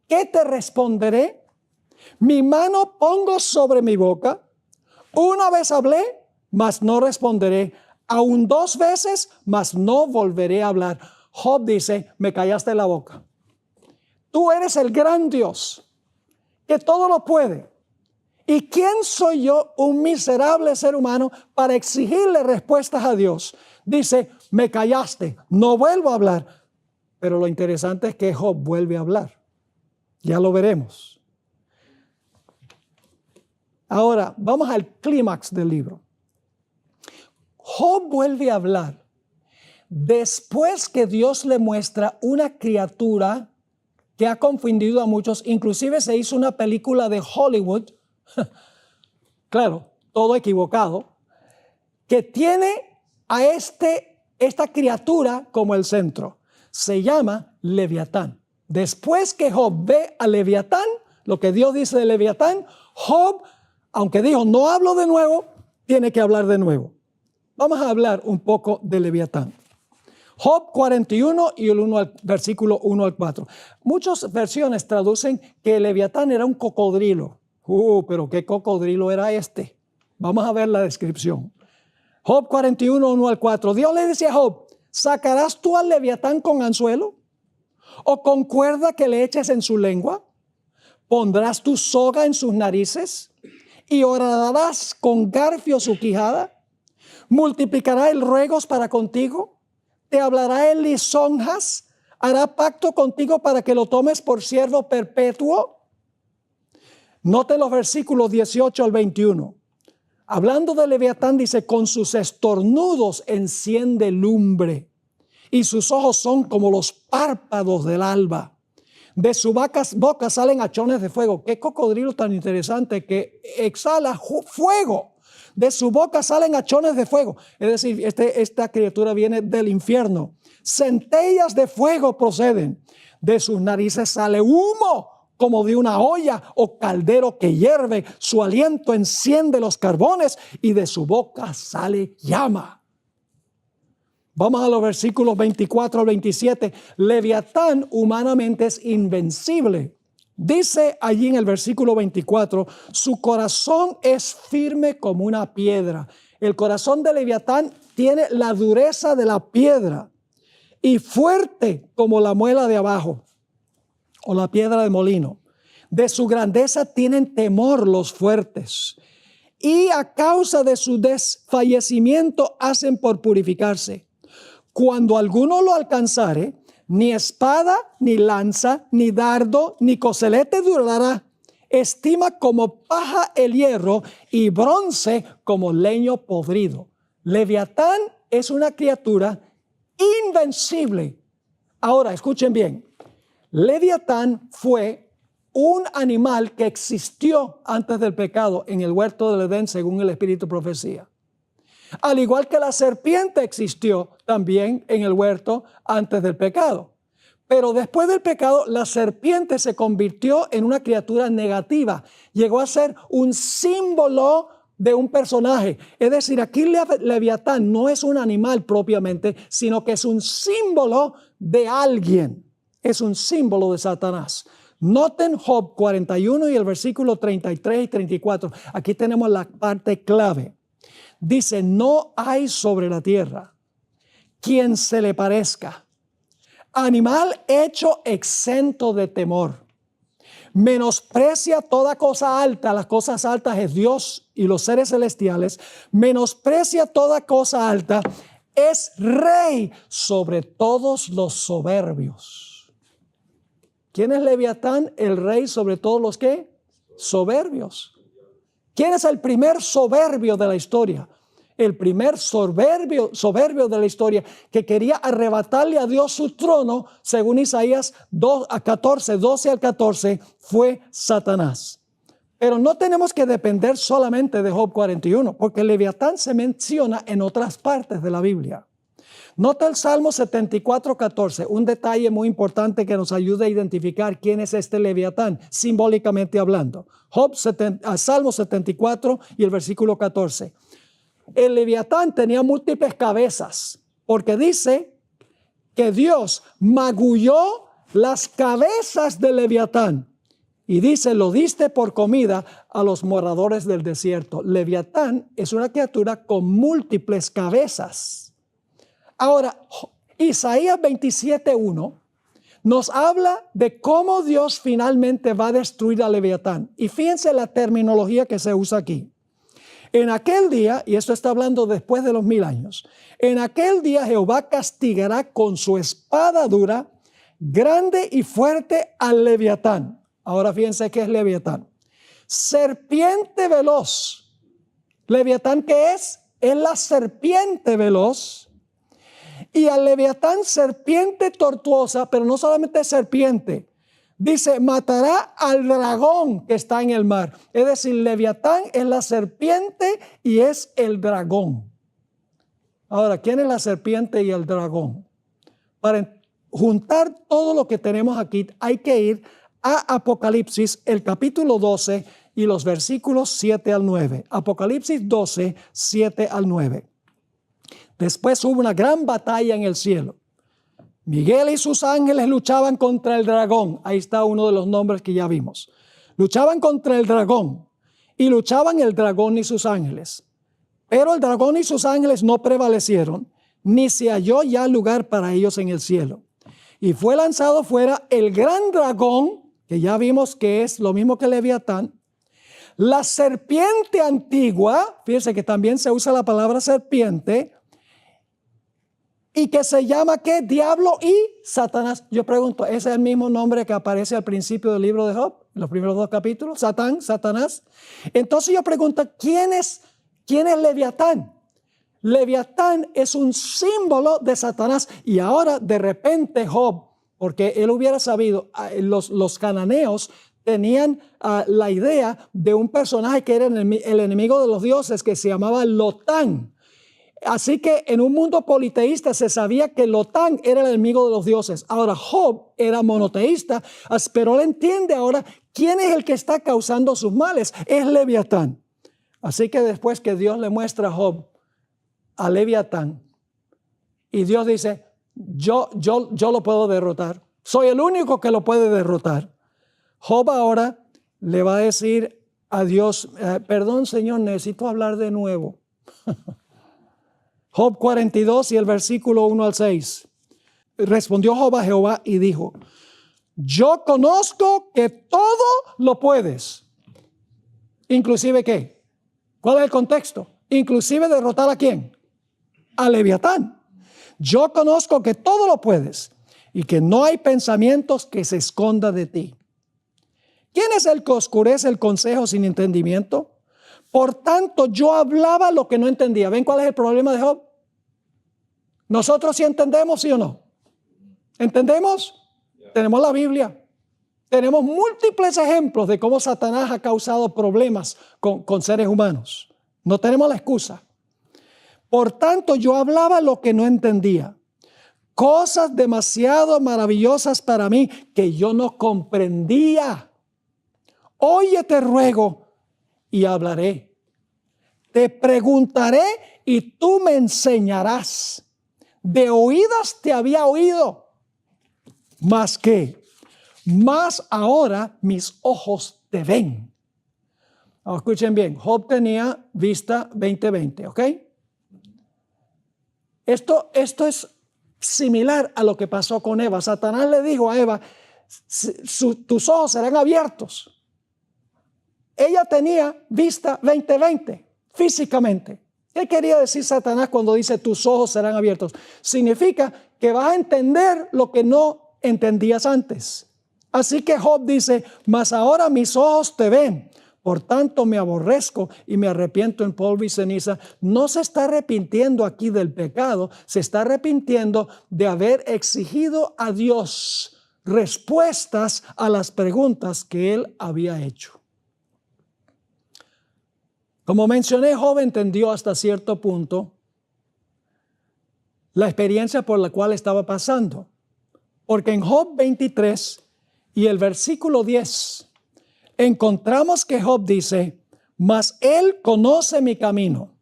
A: ¿Qué te responderé? Mi mano pongo sobre mi boca. Una vez hablé, mas no responderé. Aún 2 veces, mas no volveré a hablar. Job dice, me callaste la boca. Tú eres el gran Dios, que todo lo puede. ¿Y quién soy yo, un miserable ser humano, para exigirle respuestas a Dios? Dice, me callaste, no vuelvo a hablar. Pero lo interesante es que Job vuelve a hablar. Ya lo veremos. Ahora, vamos al clímax del libro. Job vuelve a hablar después que Dios le muestra una criatura que ha confundido a muchos. Inclusive se hizo una película de Hollywood, claro, todo equivocado, que tiene a esta criatura como el centro. Se llama Leviatán. Después que Job ve a Leviatán, lo que Dios dice de Leviatán, Job, aunque dijo no hablo de nuevo, tiene que hablar de nuevo. Vamos a hablar un poco de Leviatán. Job 41 y versículo 1 al 4. Muchas versiones traducen que el Leviatán era un cocodrilo. Pero ¿qué cocodrilo era este? Vamos a ver la descripción. Job 41, 1 al 4. Dios le dice a Job: ¿sacarás tú al Leviatán con anzuelo? ¿O con cuerda que le eches en su lengua? ¿Pondrás tu soga en sus narices? ¿Y horadarás con garfio su quijada? ¿Multiplicará él ruegos para contigo? ¿Te hablará él lisonjas? ¿Hará pacto contigo para que lo tomes por siervo perpetuo? Note los versículos 18 al 21. Hablando de Leviatán, dice: con sus estornudos enciende lumbre, y sus ojos son como los párpados del alba. De su boca salen hachones de fuego. Qué cocodrilo tan interesante que exhala fuego. De su boca salen hachones de fuego. Es decir, esta criatura viene del infierno. Centellas de fuego proceden. De sus narices sale humo como de una olla o caldero que hierve. Su aliento enciende los carbones y de su boca sale llama. Vamos a los versículos 24 al 27. Leviatán humanamente es invencible. Dice allí en el versículo 24: su corazón es firme como una piedra. El corazón de Leviatán tiene la dureza de la piedra y fuerte como la muela de abajo o la piedra de molino. De su grandeza tienen temor los fuertes, y a causa de su desfallecimiento hacen por purificarse. Cuando alguno lo alcanzare, ni espada, ni lanza, ni dardo, ni coselete durará. Estima como paja el hierro y bronce como leño podrido. Leviatán es una criatura invencible. Ahora, escuchen bien. Leviatán fue un animal que existió antes del pecado en el huerto del Edén, según el Espíritu Profecía. Al igual que la serpiente existió también en el huerto antes del pecado. Pero después del pecado, la serpiente se convirtió en una criatura negativa. Llegó a ser un símbolo de un personaje. Es decir, aquí Leviatán no es un animal propiamente, sino que es un símbolo de alguien. Es un símbolo de Satanás. Noten Job 41 y el versículo 33 y 34. Aquí tenemos la parte clave. Dice: no hay sobre la tierra quien se le parezca, animal hecho exento de temor. Menosprecia toda cosa alta. Las cosas altas es Dios y los seres celestiales. Menosprecia toda cosa alta. Es rey sobre todos los soberbios. ¿Quién es Leviatán? El rey sobre todos los ¿qué? Soberbios. ¿Quién es el primer soberbio de la historia? El primer soberbio de la historia que quería arrebatarle a Dios su trono, según Isaías 12 al 14, fue Satanás. Pero no tenemos que depender solamente de Job 41, porque Leviatán se menciona en otras partes de la Biblia. Nota el Salmo 74, 14, un detalle muy importante que nos ayuda a identificar quién es este Leviatán, simbólicamente hablando. Salmo 74 y el versículo 14. El Leviatán tenía múltiples cabezas, porque dice que Dios magulló las cabezas del Leviatán. Y dice: lo diste por comida a los moradores del desierto. Leviatán es una criatura con múltiples cabezas. Ahora, Isaías 27:1 nos habla de cómo Dios finalmente va a destruir a Leviatán. Y fíjense la terminología que se usa aquí. En aquel día, y esto está hablando después de los 1000 años, en aquel día Jehová castigará con su espada dura, grande y fuerte al Leviatán. Ahora fíjense qué es Leviatán. Serpiente veloz. ¿Leviatán qué es? Es la serpiente veloz. Y al Leviatán serpiente tortuosa, pero no solamente serpiente. Dice: matará al dragón que está en el mar. Es decir, Leviatán es la serpiente y es el dragón. Ahora, ¿quién es la serpiente y el dragón? Para juntar todo lo que tenemos aquí, hay que ir a Apocalipsis, el capítulo 12 y los versículos 7 al 9. Apocalipsis 12, 7 al 9. Después hubo una gran batalla en el cielo. Miguel y sus ángeles luchaban contra el dragón. Ahí está uno de los nombres que ya vimos. Luchaban contra el dragón y luchaban el dragón y sus ángeles. Pero el dragón y sus ángeles no prevalecieron, ni se halló ya lugar para ellos en el cielo. Y fue lanzado fuera el gran dragón, que ya vimos que es lo mismo que Leviatán, la serpiente antigua, fíjense que también se usa la palabra serpiente, y que se llama ¿qué? Diablo y Satanás. Yo pregunto, ¿ese es el mismo nombre que aparece al principio del libro de Job? Los primeros 2 capítulos, Satanás. Entonces yo pregunto, ¿quién es Leviatán? Leviatán es un símbolo de Satanás. Y ahora de repente Job, porque él hubiera sabido, los cananeos tenían la idea de un personaje que era el enemigo de los dioses, que se llamaba Lotán. Así que en un mundo politeísta se sabía que Lotán era el enemigo de los dioses. Ahora Job era monoteísta, pero él entiende ahora quién es el que está causando sus males. Es Leviatán. Así que después que Dios le muestra a Job a Leviatán, y Dios dice, yo lo puedo derrotar. Soy el único que lo puede derrotar. Job ahora le va a decir a Dios, perdón Señor, necesito hablar de nuevo. Job 42 y el versículo 1 al 6. Respondió Job a Jehová y dijo, yo conozco que todo lo puedes. Inclusive ¿qué? ¿Cuál es el contexto? Inclusive derrotar ¿a quién? A Leviatán. Yo conozco que todo lo puedes y que no hay pensamientos que se esconda de ti. ¿Quién es el que oscurece el consejo sin entendimiento? Por tanto, yo hablaba lo que no entendía. ¿Ven cuál es el problema de Job? ¿Nosotros sí entendemos, sí o no? ¿Entendemos? Tenemos la Biblia. Tenemos múltiples ejemplos de cómo Satanás ha causado problemas con seres humanos. No tenemos la excusa. Por tanto, yo hablaba lo que no entendía. Cosas demasiado maravillosas para mí que yo no comprendía. Oye, te ruego, y hablaré. Te preguntaré y tú me enseñarás. De oídas te había oído. Más ahora mis ojos te ven. Ahora, escuchen bien, Job tenía vista 20/20, ¿ok? Esto es similar a lo que pasó con Eva. Satanás le dijo a Eva, tus ojos serán abiertos. Ella tenía vista 20/20, físicamente. ¿Qué quería decir Satanás cuando dice tus ojos serán abiertos? Significa que vas a entender lo que no entendías antes. Así que Job dice, mas ahora mis ojos te ven. Por tanto me aborrezco y me arrepiento en polvo y ceniza. No se está arrepintiendo aquí del pecado, se está arrepintiendo de haber exigido a Dios respuestas a las preguntas que él había hecho. Como mencioné, Job entendió hasta cierto punto la experiencia por la cual estaba pasando. Porque en Job 23 y el versículo 10 encontramos que Job dice, mas él conoce mi camino,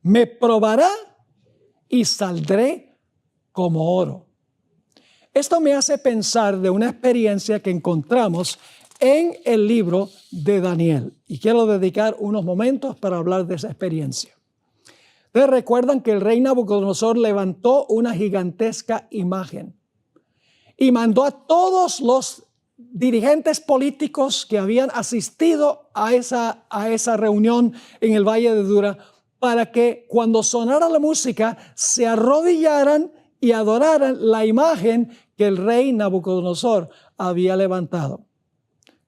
A: me probará y saldré como oro. Esto me hace pensar de una experiencia que encontramos en el libro de Daniel. Y quiero dedicar unos momentos para hablar de esa experiencia. Ustedes recuerdan que el rey Nabucodonosor levantó una gigantesca imagen y mandó a todos los dirigentes políticos que habían asistido a esa reunión en el Valle de Dura para que cuando sonara la música se arrodillaran y adoraran la imagen que el rey Nabucodonosor había levantado.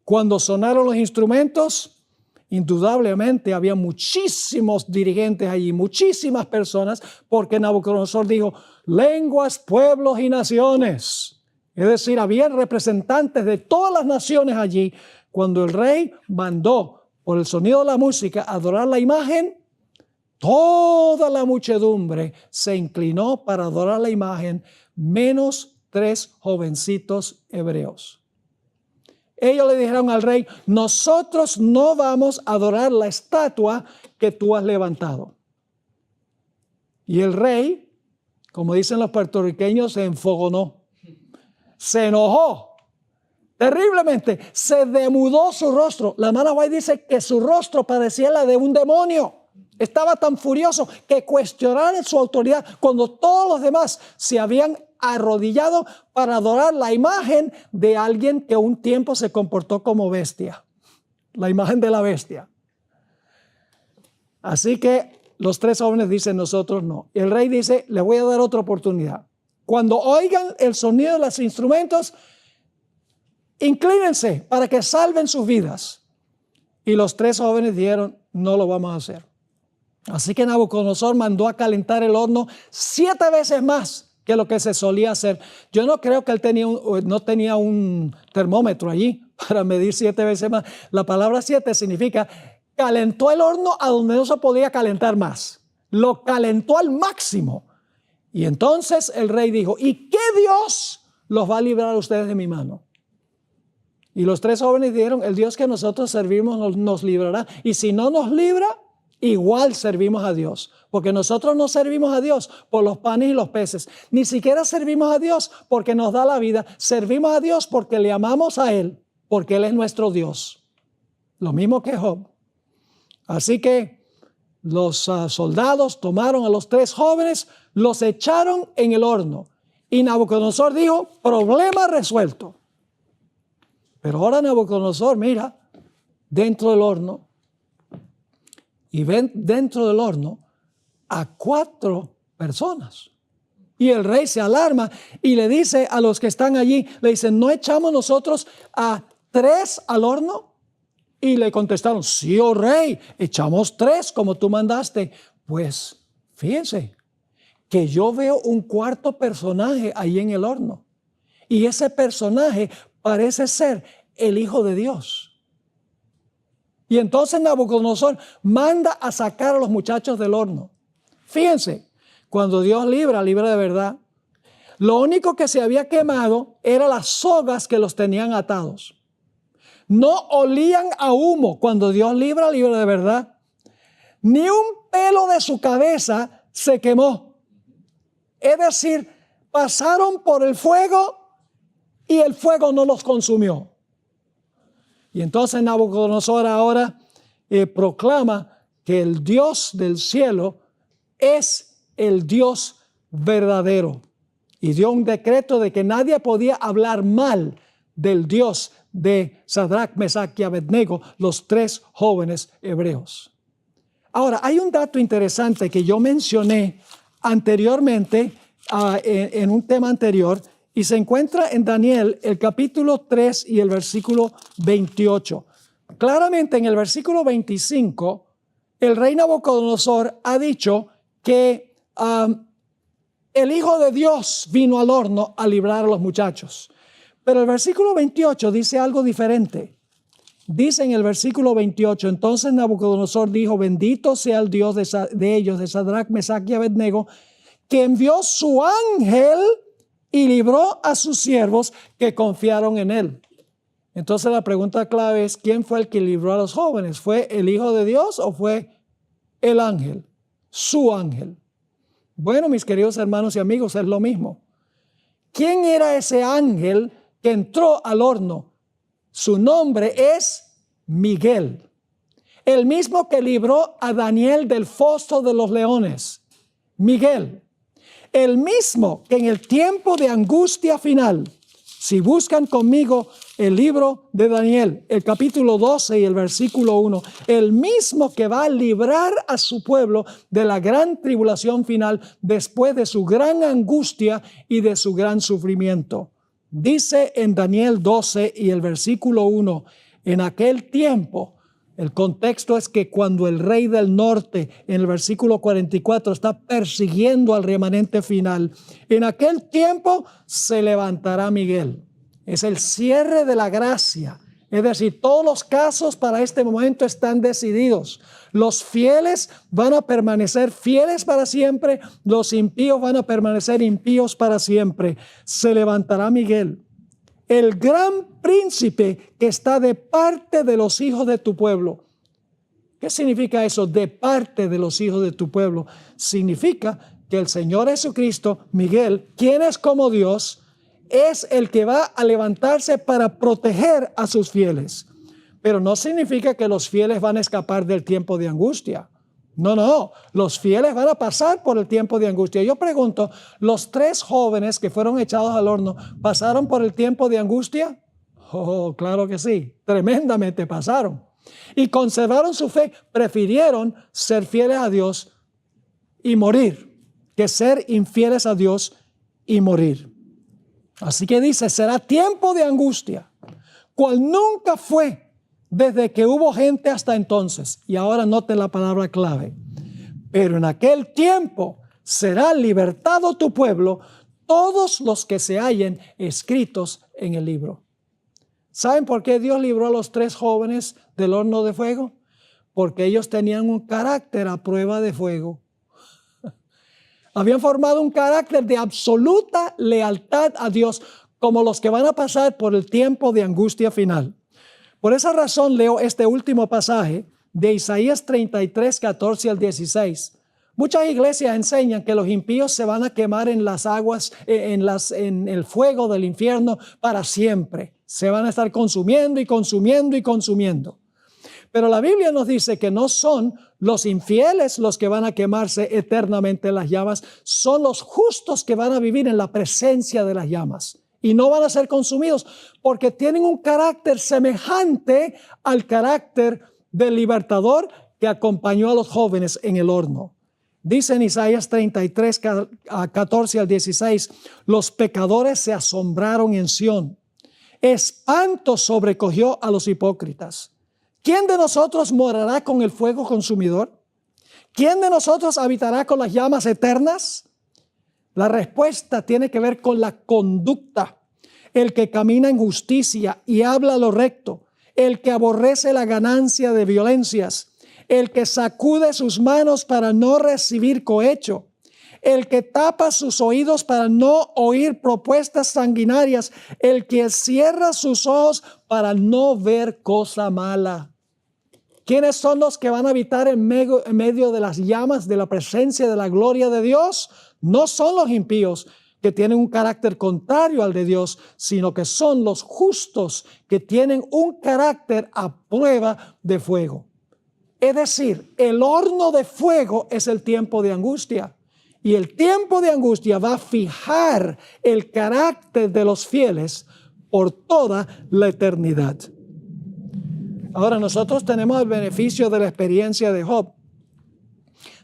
A: Cuando sonaron los instrumentos, indudablemente había muchísimos dirigentes allí, muchísimas personas, porque Nabucodonosor dijo, lenguas, pueblos y naciones. Es decir, había representantes de todas las naciones allí. Cuando el rey mandó por el sonido de la música adorar la imagen, toda la muchedumbre se inclinó para adorar la imagen, menos 3 jovencitos hebreos. Ellos le dijeron al rey, nosotros no vamos a adorar la estatua que tú has levantado. Y el rey, Como dicen los puertorriqueños, se enfogonó. Se enojó terriblemente. Se demudó su rostro. La hermana White dice que su rostro parecía la de un demonio. Estaba tan furioso que cuestionaron su autoridad cuando todos los demás se habían arrodillado para adorar la imagen de alguien que un tiempo se comportó como bestia. La imagen de la bestia. Así que los 3 jóvenes dicen, nosotros no. Y el rey dice, le voy a dar otra oportunidad. Cuando oigan el sonido de los instrumentos, inclínense para que salven sus vidas. Y los 3 jóvenes dijeron, no lo vamos a hacer. Así que Nabucodonosor mandó a calentar el horno 7 veces más que lo que se solía hacer. Yo no creo que él no tenía un termómetro allí para medir 7 veces más. La palabra 7 significa calentó el horno a donde no se podía calentar más. Lo calentó al máximo. Y entonces el rey dijo, ¿y qué Dios los va a librar a ustedes de mi mano? Y los 3 jóvenes dijeron, el Dios que nosotros servimos nos librará. Y si no nos libra, igual servimos a Dios. Porque nosotros no servimos a Dios por los panes y los peces. Ni siquiera servimos a Dios porque nos da la vida. Servimos a Dios porque le amamos a Él. Porque Él es nuestro Dios. Lo mismo que Job. Así que los soldados tomaron a los 3 jóvenes, los echaron en el horno. Y Nabucodonosor dijo, problema resuelto. Pero ahora Nabucodonosor mira dentro del horno y ven dentro del horno a 4 personas. Y el rey se alarma y le dice a los que están allí, le dicen, ¿no echamos nosotros a 3 al horno? Y le contestaron, sí, oh rey, echamos 3 como tú mandaste. Pues fíjense que yo veo un 4º personaje ahí en el horno. Y ese personaje parece ser el Hijo de Dios. Y entonces Nabucodonosor manda a sacar a los muchachos del horno. Fíjense, cuando Dios libra, libra de verdad. Lo único que se había quemado eran las sogas que los tenían atados. No olían a humo. Cuando Dios libra, libra de verdad. Ni un pelo de su cabeza se quemó. Es decir, pasaron por el fuego y el fuego no los consumió. Y entonces Nabucodonosor ahora proclama que el Dios del cielo es el Dios verdadero. Y dio un decreto de que nadie podía hablar mal del Dios de Sadrach, Mesach y Abednego, los 3 jóvenes hebreos. Ahora, hay un dato interesante que yo mencioné anteriormente en un tema anterior y se encuentra en Daniel, el capítulo 3 y el versículo 28. Claramente en el versículo 25, el rey Nabucodonosor ha dicho que el Hijo de Dios vino al horno a librar a los muchachos. Pero el versículo 28 dice algo diferente. Dice en el versículo 28, entonces Nabucodonosor dijo, bendito sea el Dios de ellos, de Sadrach, Mesach y Abednego, que envió su ángel y libró a sus siervos que confiaron en él. Entonces la pregunta clave es, ¿quién fue el que libró a los jóvenes? ¿Fue el Hijo de Dios o fue el ángel? Su ángel. Bueno, mis queridos hermanos y amigos, es lo mismo. ¿Quién era ese ángel que entró al horno? Su nombre es Miguel, el mismo que libró a Daniel del foso de los leones. Miguel, el mismo que en el tiempo de angustia final, si buscan conmigo el libro de Daniel, el capítulo 12 y el versículo 1, el mismo que va a librar a su pueblo de la gran tribulación final después de su gran angustia y de su gran sufrimiento. Dice en Daniel 12 y el versículo 1, en aquel tiempo, el contexto es que cuando el rey del norte, en el versículo 44, está persiguiendo al remanente final, en aquel tiempo se levantará Miguel. Es el cierre de la gracia. Es decir, todos los casos para este momento están decididos. Los fieles van a permanecer fieles para siempre. Los impíos van a permanecer impíos para siempre. Se levantará Miguel, el gran príncipe que está de parte de los hijos de tu pueblo. ¿Qué significa eso? De parte de los hijos de tu pueblo. Significa que el Señor Jesucristo, Miguel, quien es como Dios, es el que va a levantarse para proteger a sus fieles. Pero no significa que los fieles van a escapar del tiempo de angustia. No, los fieles van a pasar por el tiempo de angustia. Yo pregunto, ¿los 3 jóvenes que fueron echados al horno pasaron por el tiempo de angustia? Oh, claro que sí, tremendamente pasaron. Y conservaron su fe, prefirieron ser fieles a Dios y morir, que ser infieles a Dios y morir. Así que dice, será tiempo de angustia, cual nunca fue desde que hubo gente hasta entonces. Y ahora noten la palabra clave. Pero en aquel tiempo será libertado tu pueblo, todos los que se hallen escritos en el libro. ¿Saben por qué Dios libró a los 3 jóvenes del horno de fuego? Porque ellos tenían un carácter a prueba de fuego. Habían formado un carácter de absoluta lealtad a Dios, como los que van a pasar por el tiempo de angustia final. Por esa razón leo este último pasaje de Isaías 33, 14 al 16. Muchas iglesias enseñan que los impíos se van a quemar en las aguas, en el fuego del infierno para siempre. Se van a estar consumiendo y consumiendo y consumiendo. Pero la Biblia nos dice que no son los infieles los que van a quemarse eternamente en las llamas, son los justos que van a vivir en la presencia de las llamas. Y no van a ser consumidos porque tienen un carácter semejante al carácter del libertador que acompañó a los jóvenes en el horno. Dice en Isaías 33, 14 al 16, los pecadores se asombraron en Sión. Espanto sobrecogió a los hipócritas. ¿Quién de nosotros morará con el fuego consumidor? ¿Quién de nosotros habitará con las llamas eternas? La respuesta tiene que ver con la conducta. El que camina en justicia y habla lo recto, el que aborrece la ganancia de violencias, el que sacude sus manos para no recibir cohecho, el que tapa sus oídos para no oír propuestas sanguinarias, el que cierra sus ojos para no ver cosa mala. ¿Quiénes son los que van a habitar en medio de las llamas de la presencia de la gloria de Dios? No son los impíos que tienen un carácter contrario al de Dios, sino que son los justos que tienen un carácter a prueba de fuego. Es decir, el horno de fuego es el tiempo de angustia. Y el tiempo de angustia va a fijar el carácter de los fieles por toda la eternidad. Ahora nosotros tenemos el beneficio de la experiencia de Job.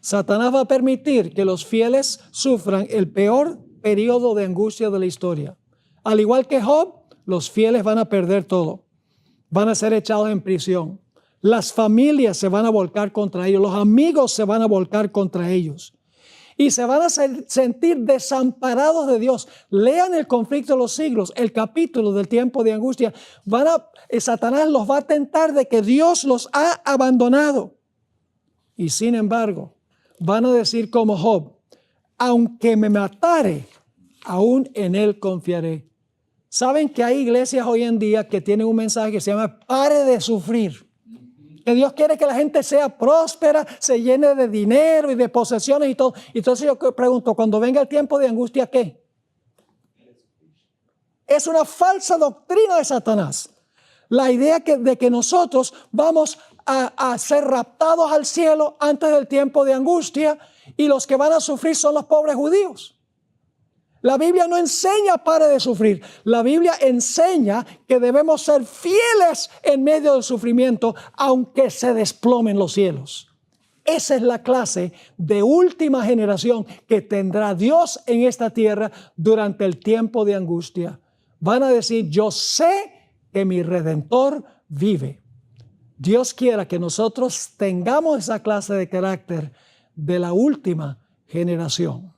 A: Satanás va a permitir que los fieles sufran el peor periodo de angustia de la historia. Al igual que Job, los fieles van a perder todo. Van a ser echados en prisión. Las familias se van a volcar contra ellos. Los amigos se van a volcar contra ellos. Y se van a sentir desamparados de Dios. Lean el conflicto de los siglos, el capítulo del tiempo de angustia. Satanás los va a tentar de que Dios los ha abandonado. Y sin embargo, van a decir como Job, aunque me matare, aún en él confiaré. ¿Saben que hay iglesias hoy en día que tienen un mensaje que se llama pare de sufrir? Que Dios quiere que la gente sea próspera, se llene de dinero y de posesiones y todo. Entonces yo pregunto, cuando venga el tiempo de angustia, ¿qué? Es una falsa doctrina de Satanás. La idea de que nosotros vamos a ser raptados al cielo antes del tiempo de angustia y los que van a sufrir son los pobres judíos. La Biblia no enseña pare de sufrir. La Biblia enseña que debemos ser fieles en medio del sufrimiento, aunque se desplomen los cielos. Esa es la clase de última generación que tendrá Dios en esta tierra durante el tiempo de angustia. Van a decir, yo sé que mi Redentor vive. Dios quiera que nosotros tengamos esa clase de carácter de la última generación.